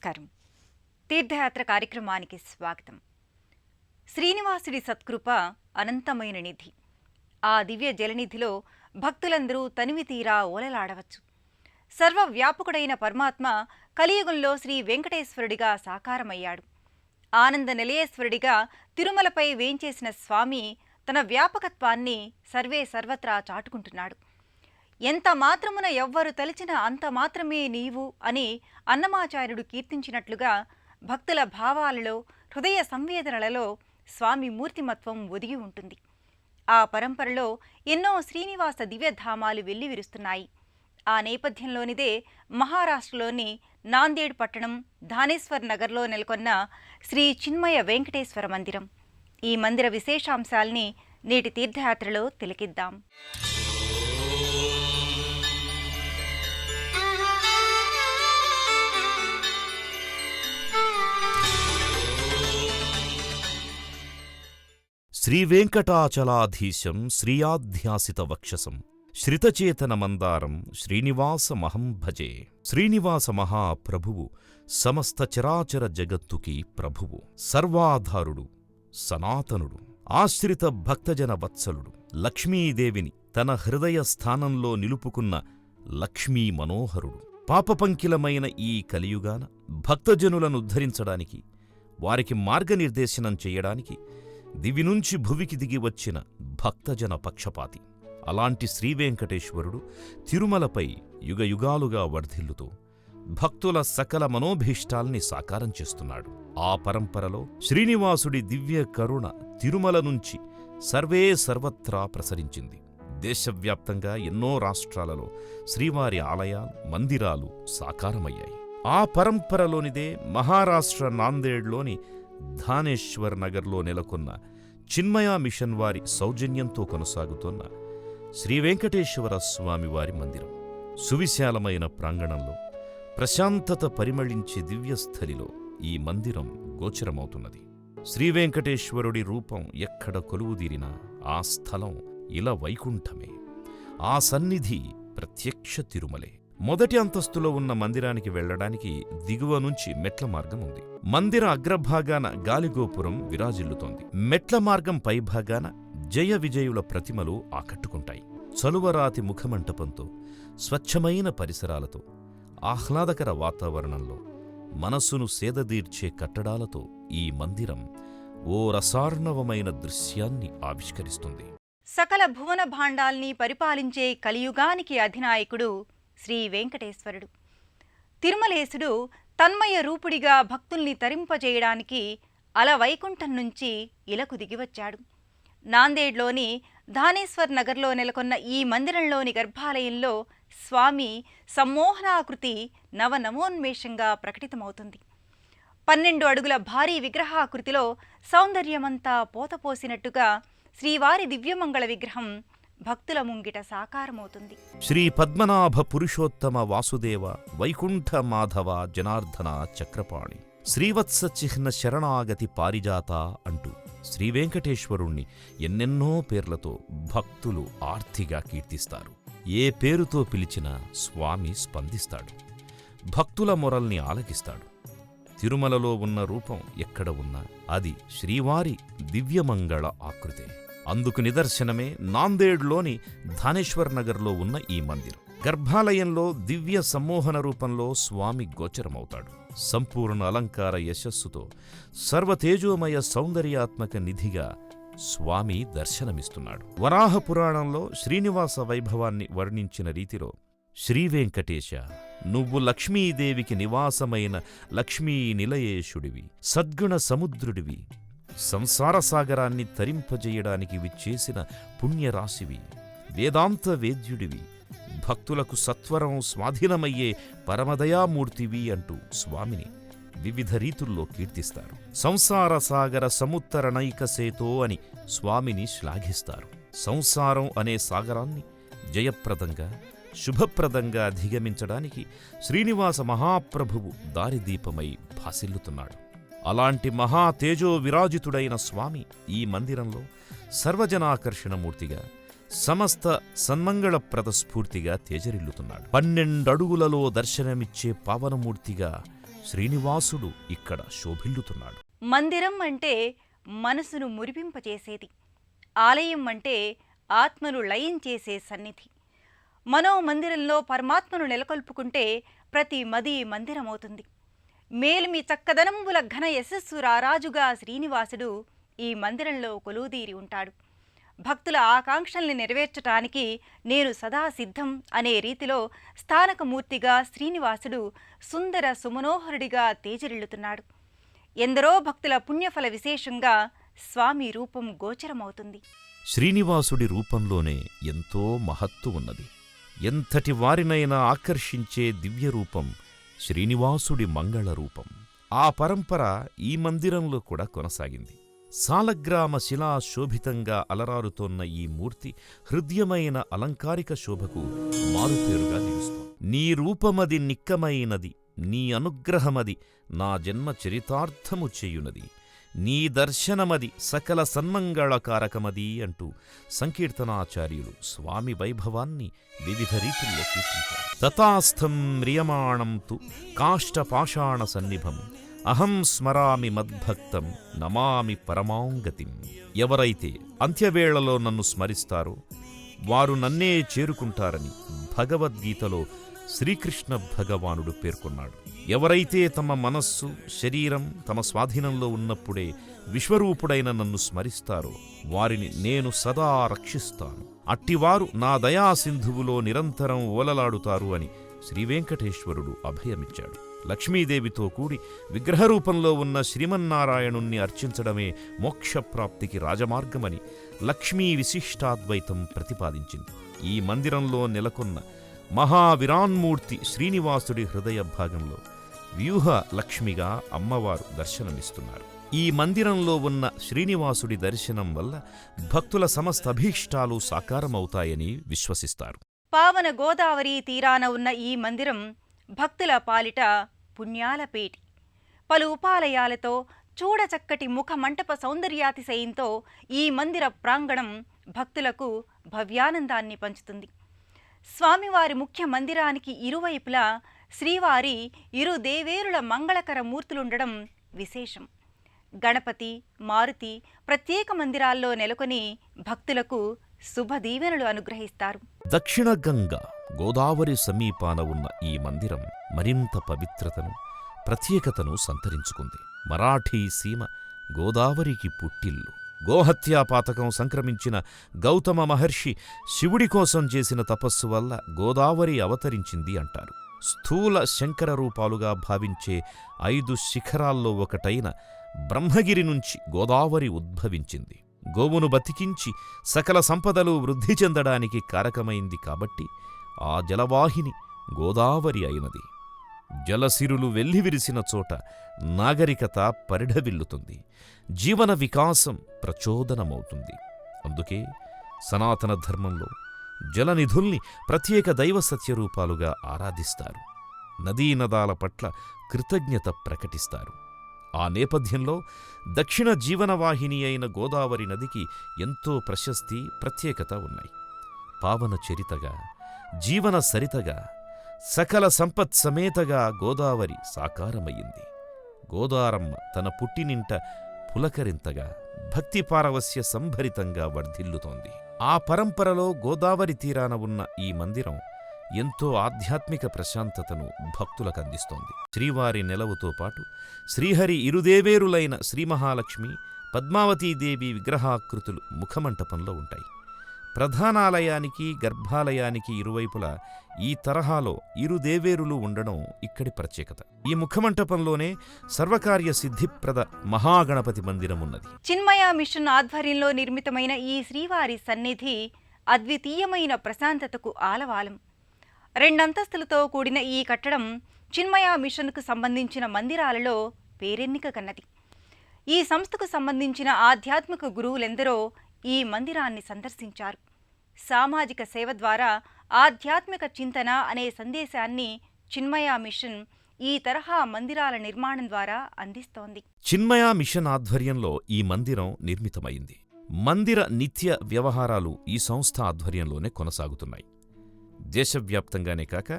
నమస్కారం. తీర్థయాత్ర కార్యక్రమానికి స్వాగతం. శ్రీనివాసుడి సత్కృప అనంతమైన నిధి. ఆ దివ్య జలనిధిలో భక్తులందరూ తనివి తీరా ఓలలాడవచ్చు. సర్వవ్యాపకుడైన పరమాత్మ కలియుగంలో శ్రీ వెంకటేశ్వరుడిగా సాకారమయ్యాడు. ఆనంద నిలయేశ్వరుడిగా తిరుమలపై వేంచేసిన స్వామి తన వ్యాపకత్వాన్ని సర్వే సర్వత్రా చాటుకుంటున్నాడు. ఎంత మాత్రమున ఎవ్వరు తలిచిన అంత మాత్రమే నీవు అని అన్నమాచార్యుడు కీర్తించినట్లుగా భక్తుల భావాలలో, హృదయ సంవేదనలలో స్వామి మూర్తిమత్వం ఒదిగి ఉంటుంది. ఆ పరంపరలో ఎన్నో శ్రీనివాస దివ్యధామాలు వెల్లివిరుస్తున్నాయి. ఆ నేపథ్యంలోనిదే మహారాష్ట్రలోని నాందేడ్ పట్టణం ధానేశ్వర్ నగర్లో నెలకొన్న శ్రీ చిన్మయ వెంకటేశ్వర మందిరం. ఈ మందిర విశేషాంశాల్ని నేటి తీర్థయాత్రలో తిలకిద్దాం. శ్రీవేంకటాచలాధీశం శ్రీయాధ్యాసిత వక్షసం శ్రితచేతన మందారం శ్రీనివాసమహం భజే. శ్రీనివాస మహాప్రభువు సమస్త చరాచర జగత్తుకి ప్రభువు, సర్వాధారుడు, సనాతనుడు, ఆశ్రిత భక్తజన వత్సలుడు, లక్ష్మీదేవిని తన హృదయ స్థానంలో నిలుపుకున్న లక్ష్మీ మనోహరుడు. పాపపంకిలమైన ఈ కలియుగాన భక్తజనులనుద్ధరించడానికి, వారికి మార్గనిర్దేశనం చెయ్యడానికి దివి నుంచి భువికి దిగి వచ్చిన భక్తజన పక్షపాతి. అలాంటి శ్రీవేంకటేశ్వరుడు తిరుమలపై యుగయుగాలుగా వర్ధిల్లుతూ భక్తుల సకల మనోభీష్టాల్ని సాకారం చేస్తున్నాడు. ఆ పరంపరలో శ్రీనివాసుడి దివ్య కరుణ తిరుమల నుంచి సర్వత్రా ప్రసరించింది. దేశవ్యాప్తంగా ఎన్నో రాష్ట్రాలలో శ్రీవారి ఆలయాలు, మందిరాలు సాకారమయ్యాయి. ఆ పరంపరలోనిదే మహారాష్ట్ర నాందేడ్లోని ధానేశ్వర్ నగర్లో నెలకొన్న చిన్మయ మిషన్ వారి సౌజన్యంతో కొనసాగుతోన్న శ్రీవేంకటేశ్వర స్వామివారి మందిరం. సువిశాలమైన ప్రాంగణంలో, ప్రశాంతత పరిమళించే దివ్యస్థలిలో ఈ మందిరం గోచరమవుతున్నది. శ్రీవేంకటేశ్వరుడి రూపం ఎక్కడ కొలువుదీరినా ఆ స్థలం ఇలా వైకుంఠమే. ఆ సన్నిధి ప్రత్యక్ష తిరుమలే. మొదటి అంతస్తులో ఉన్న మందిరానికి వెళ్లడానికి దిగువ నుంచి మెట్ల మార్గం ఉంది. మందిర అగ్రభాగాన గాలిగోపురం విరాజిల్లుతోంది. మెట్ల మార్గం పైభాగాన జయ విజయుల ప్రతిమలు ఆకట్టుకుంటాయి. చలువరాతి ముఖమంటపంతో, స్వచ్ఛమైన పరిసరాలతో, ఆహ్లాదకర వాతావరణంలో, మనస్సును సేదదీర్చే కట్టడాలతో ఈ మందిరం ఓ రసార్ణవమైన దృశ్యాన్ని ఆవిష్కరిస్తుంది. సకల భువన భాండాల్ని పరిపాలించే కలియుగానికి అధినాయకుడు శ్రీ వెంకటేశ్వరుడు. తిరుమలేశుడు తన్మయ రూపుడిగా భక్తుల్ని తరింపజేయడానికి అలవైకుంఠం నుంచి ఇలకు దిగివచ్చాడు. నాందేడ్లోని ధానేశ్వర్ నగర్లో నెలకొన్న ఈ మందిరంలోని గర్భాలయంలో స్వామి సమ్మోహనాకృతి నవనమోన్మేషంగా ప్రకటితమవుతుంది. 12 అడుగుల భారీ విగ్రహాకృతిలో సౌందర్యమంతా పోతపోసినట్టుగా శ్రీవారి దివ్యమంగళ విగ్రహం భక్తుల ముంగిట సాకారమవుతుంది. శ్రీ పద్మనాభ పురుషోత్తమ వాసుదేవ వైకుంఠ మాధవ జనార్దన చక్రపాణి శ్రీవత్స చిహ్న శరణాగతి పారిజాత అంటూ శ్రీవేంకటేశ్వరుణ్ణి ఎన్నెన్నో పేర్లతో భక్తులు ఆర్తిగా కీర్తిస్తారు. ఏ పేరుతో పిలిచినా స్వామి స్పందిస్తాడు. భక్తుల మొరల్ని ఆలకిస్తాడు. తిరుమలలో ఉన్న రూపం ఎక్కడ ఉన్నా అది శ్రీవారి దివ్యమంగళ ఆకృతే. అందుకు నిదర్శనమే నాందేడ్లోని ధానేశ్వర్ నగర్లో ఉన్న ఈ మందిరం. గర్భాలయంలో దివ్య సమ్మోహన రూపంలో స్వామి గోచరమవుతాడు. సంపూర్ణ అలంకార యశస్సుతో సర్వతేజోమయ సౌందర్యాత్మక నిధిగా స్వామి దర్శనమిస్తున్నాడు. వరాహ పురాణంలో శ్రీనివాస వైభవాన్ని వర్ణించిన రీతిలో శ్రీవేంకటేశ, నువ్వు లక్ష్మీదేవికి నివాసమైన లక్ష్మీ నిలయేశుడివి, సద్గుణ సముద్రుడివి, సంసారసాగరాన్ని తరింపజేయడానికి విచ్చేసిన పుణ్యరాశివి, వేదాంత వేద్యుడివి, భక్తులకు సత్వరం స్వాధీనమయ్యే పరమదయామూర్తివి అంటూ స్వామిని వివిధ రీతుల్లో కీర్తిస్తారు. సంసారసాగర సముత్తరణైకసేతో అని స్వామిని శ్లాఘిస్తారు. సంసారం అనే సాగరాన్ని జయప్రదంగా, శుభప్రదంగా అధిగమించడానికి శ్రీనివాస మహాప్రభువు దారిదీపమై భాసిల్లుతున్నాడు. అలాంటి మహా తేజో విరాజితుడైన స్వామి ఈ మందిరంలో సర్వజనాకర్షణమూర్తిగా, సమస్త సన్మంగళప్రద స్ఫూర్తిగా తేజరిల్లుతున్నాడు. 12 అడుగులలో దర్శనమిచ్చే పావనమూర్తిగా శ్రీనివాసుడు ఇక్కడ శోభిల్లుతున్నాడు. మందిరం అంటే మనసును మురిపింపచేసేది, ఆలయం అంటే ఆత్మను లయం చేసే సన్నిధి. మనోమందిరంలో పరమాత్మను నెలకొల్పుకుంటే ప్రతి మది మందిరమవుతుంది. మేలిమి చక్కదనంబుల ఘన యశస్సు రారాజుగా శ్రీనివాసుడు ఈ మందిరంలో కొలువుదీరి ఉంటాడు. భక్తుల ఆకాంక్షల్ని నెరవేర్చటానికి నేను సదా సిద్ధం అనే రీతిలో స్థానకమూర్తిగా శ్రీనివాసుడు సుందర సుమనోహరుడిగా తేజరిల్లుతున్నాడు. ఎందరో భక్తుల పుణ్యఫల విశేషంగా స్వామి రూపం గోచరమవుతుంది. శ్రీనివాసుడి రూపంలోనే ఎంతో మహత్తు ఉన్నది. ఎంతటి వారినైనా ఆకర్షించే దివ్యరూపం శ్రీనివాసుడి మంగళరూపం. ఆ పరంపర ఈ మందిరంలో కూడా కొనసాగింది. సాలగ్రామ శిలా శోభితంగా అలరారుతోన్న ఈ మూర్తి హృద్యమైన అలంకారిక శోభకు మారుపేరుగా నిలుస్తోంది. నీ రూపమది నిక్కమైనది, నీ అనుగ్రహమది నా జన్మ చరితార్థము చేయునది, నీ దర్శనమది సకల సన్మంగళకారకమది అంటూ సంకీర్తనాచార్యులు స్వామి వైభవాన్ని వివిధ రీతుల్లో కీర్తించారు. తథాస్థం మ్రియమాణం తు కాష్టపాషాణ సన్నిభం అహం స్మరామి మద్భక్తం నమామి పరమాంగతిం. ఎవరైతే అంత్యవేళలో నన్ను స్మరిస్తారో వారు నన్నే చేరుకుంటారని భగవద్గీతలో శ్రీకృష్ణ భగవానుడు పేర్కొన్నాడు. ఎవరైతే తమ మనస్సు శరీరం తమ స్వాధీనంలో ఉన్నప్పుడే విశ్వరూపుడైన నన్ను స్మరిస్తారో వారిని నేను సదా రక్షిస్తాను. అట్టివారు నా దయాసింధువులో నిరంతరం ఓలలాడుతారు అని శ్రీవేంకటేశ్వరుడు అభయమిచ్చాడు. లక్ష్మీదేవితో కూడి విగ్రహరూపంలో ఉన్న శ్రీమన్నారాయణుణ్ణి అర్చించడమే మోక్షప్రాప్తికి రాజమార్గమని లక్ష్మీ విశిష్టాద్వైతం ప్రతిపాదించింది. ఈ మందిరంలో నెలకొన్న మహావిరాన్మూర్తి శ్రీనివాసుడి హృదయ భాగంలో వ్యూహ లక్ష్మిగా అమ్మవారు దర్శనమిస్తున్నారు. ఈ మందిరంలో ఉన్న శ్రీనివాసుడి దర్శనం వల్ల భక్తుల సమస్త అభీష్టాలు సాకారమవుతాయని విశ్వసిస్తారు. పావన గోదావరి తీరాన ఉన్న ఈ మందిరం భక్తుల పాలిట పుణ్యాల పేటి. పలు ఉపాలయాలతో చూడచక్కటి ముఖమంటప సౌందర్యాతిశయంతో ఈ మందిర ప్రాంగణం భక్తులకు భవ్యానందాన్ని పంచుతుంది. స్వామివారి ముఖ్య మందిరానికి ఇరువైపులా శ్రీవారి ఇరు దేవేరుల మంగళకర మూర్తులుండడం విశేషం. గణపతి, మారుతి ప్రత్యేక మందిరాల్లో నెలకొని భక్తులకు శుభదీవెనలు అనుగ్రహిస్తారు. దక్షిణ గంగా గోదావరి సమీపాన ఉన్న ఈ మందిరం మరింత పవిత్రతను ప్రత్యేకతను సంతరించుకుంది. మరాఠీ సీమ గోదావరికి పుట్టిల్లు. గోహత్యాపాతకం సంక్రమించిన గౌతమ మహర్షి శివుడి కోసం చేసిన తపస్సు వల్ల గోదావరి అవతరించింది అంటారు. స్థూల శంకర రూపాలుగా భావించే 5 శిఖరాల్లో ఒకటైన బ్రహ్మగిరి నుంచి గోదావరి ఉద్భవించింది. గోవును బతికించి సకల సంపదలు వృద్ధి చెందడానికి కారకమైంది కాబట్టి ఆ జలవాహిని గోదావరి అయినది. జలసిరులు వెల్లివిరిసిన చోట నాగరికత పరిఢవిల్లుతుంది, జీవన వికాసం ప్రచోదనమవుతుంది. అందుకే సనాతన ధర్మంలో జలనిధుల్ని ప్రత్యేక దైవ సత్యరూపాలుగా ఆరాధిస్తారు. నదీనదాల పట్ల కృతజ్ఞత ప్రకటిస్తారు. ఆ నేపథ్యంలో దక్షిణ జీవనవాహిని అయిన గోదావరి నదికి ఎంతో ప్రశస్తి, ప్రత్యేకత ఉన్నాయి. పావన చరితగా, జీవన సరితగా, సకల సంపత్సమేతగా గోదావరి సాకారమయ్యింది. గోదారమ్మ తన పుట్టినింట పులకరింతగా, భక్తి పారవస్య సంభరితంగా వర్ధిల్లుతోంది. ఆ పరంపరలో గోదావరి తీరాన ఉన్న ఈ మందిరం ఎంతో ఆధ్యాత్మిక ప్రశాంతతను భక్తులకందిస్తోంది. శ్రీవారి నెలవుతో పాటు శ్రీహరి ఇరుదేవేరులైన శ్రీమహాలక్ష్మి, పద్మావతీదేవి విగ్రహాకృతులు ముఖమంటపంలో ఉంటాయి. ప్రధానాలయానికి, గర్భాలయానికి ఇరువైపులా ఈ తరహాలో ఇరుదేవేరులు ఉండడం ఇక్కడి ప్రత్యేకత. ఈ ముఖమంటపంలోనే సర్వకార్య సిద్ధిప్రద మహాగణపతి మందిరమున్నది. చిన్మయ మిషన్ ఆధ్వర్యంలో నిర్మితమైన ఈ శ్రీవారి సన్నిధి అద్వితీయమైన ప్రశాంతతకు ఆలవాలం. 2 అంతస్తులతో కూడిన ఈ కట్టడం చిన్మయ మిషన్కు సంబంధించిన మందిరాలలో పేరెన్నిక కన్నది. ఈ సంస్థకు సంబంధించిన ఆధ్యాత్మిక గురువులెందరో ఈ మందిరాన్ని సందర్శించారు. సామాజిక సేవ ద్వారా ఆధ్యాత్మిక చింతన అనే సందేశాన్ని చిన్మయ మిషన్ ఈ తరహా మందిరాల నిర్మాణం ద్వారా అందిస్తోంది. చిన్మయ మిషన్ ఆధ్వర్యంలో ఈ మందిరం నిర్మితమైంది. మందిర నిత్య వ్యవహారాలు ఈ సంస్థ ఆధ్వర్యంలోనే కొనసాగుతున్నాయి. దేశవ్యాప్తంగానే కాక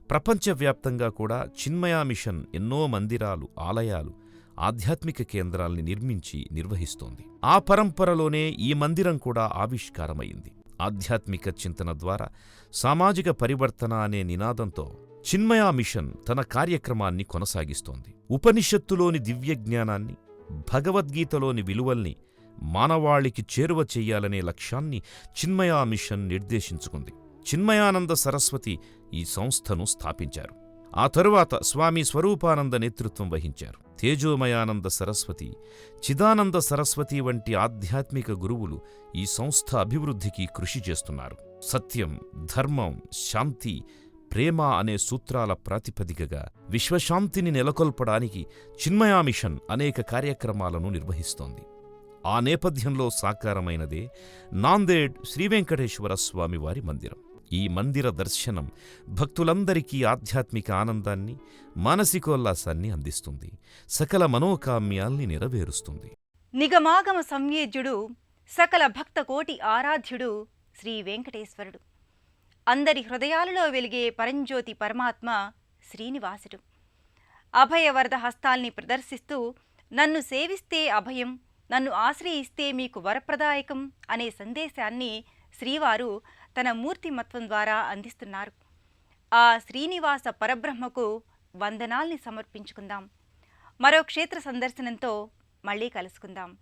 ప్రపంచవ్యాప్తంగా కూడా చిన్మయ మిషన్ ఎన్నో మందిరాలు, ఆలయాలు, ఆధ్యాత్మిక కేంద్రాల్ని నిర్మించి నిర్వహిస్తోంది. ఆ పరంపరలోనే ఈ మందిరం కూడా ఆవిష్కారమైంది. ఆధ్యాత్మిక చింతన ద్వారా సామాజిక పరివర్తన అనే నినాదంతో చిన్మయ మిషన్ తన కార్యక్రమాన్ని కొనసాగిస్తోంది. ఉపనిషత్తులోని దివ్యజ్ఞానాన్ని, భగవద్గీతలోని విలువల్ని మానవాళికి చేరువ చెయ్యాలనే లక్ష్యాన్ని చిన్మయ మిషన్ నిర్దేశించుకుంది. చిన్మయానంద సరస్వతి ఈ సంస్థను స్థాపించారు. ఆ తరువాత స్వామి స్వరూపానంద నేతృత్వం వహించారు. తేజోమయానంద సరస్వతి, చిదానంద సరస్వతి వంటి ఆధ్యాత్మిక గురువులు ఈ సంస్థ అభివృద్ధికి కృషి చేస్తున్నారు. సత్యం, ధర్మం, శాంతి, ప్రేమ అనే సూత్రాల ప్రాతిపదికగా విశ్వశాంతిని నెలకొల్పడానికి చిన్మయ మిషన్ అనేక కార్యక్రమాలను నిర్వహిస్తోంది. ఆ నేపథ్యంలో సాకారమైనదే నాందేడ్ శ్రీవెంకటేశ్వర స్వామివారి మందిరం. ఈ మందిర దర్శనం భక్తులందరికీ ఆధ్యాత్మిక ఆనందాన్ని, మానసికోల్లాసాన్ని అందిస్తుంది. సకల మనోకామ్యాల్ని నెరవేరుస్తుంది. నిగమాగమ సంవేద్యుడు, సకల భక్తకోటి ఆరాధ్యుడు శ్రీ వెంకటేశ్వరుడు. అందరి హృదయాలలో వెలిగే పరంజ్యోతి పరమాత్మ శ్రీనివాసుడు. అభయవరద హస్తాల్ని ప్రదర్శిస్తూ నన్ను సేవిస్తే అభయం, నన్ను ఆశ్రయిస్తే మీకు వరప్రదాయకం అనే సందేశాన్ని శ్రీవారు తన మూర్తిమత్వం ద్వారా అందిస్తున్నారు. ఆ శ్రీనివాస పరబ్రహ్మకు వందనాల్ని సమర్పించుకుందాం. మరో క్షేత్ర సందర్శనంతో మళ్ళీ కలుసుకుందాం.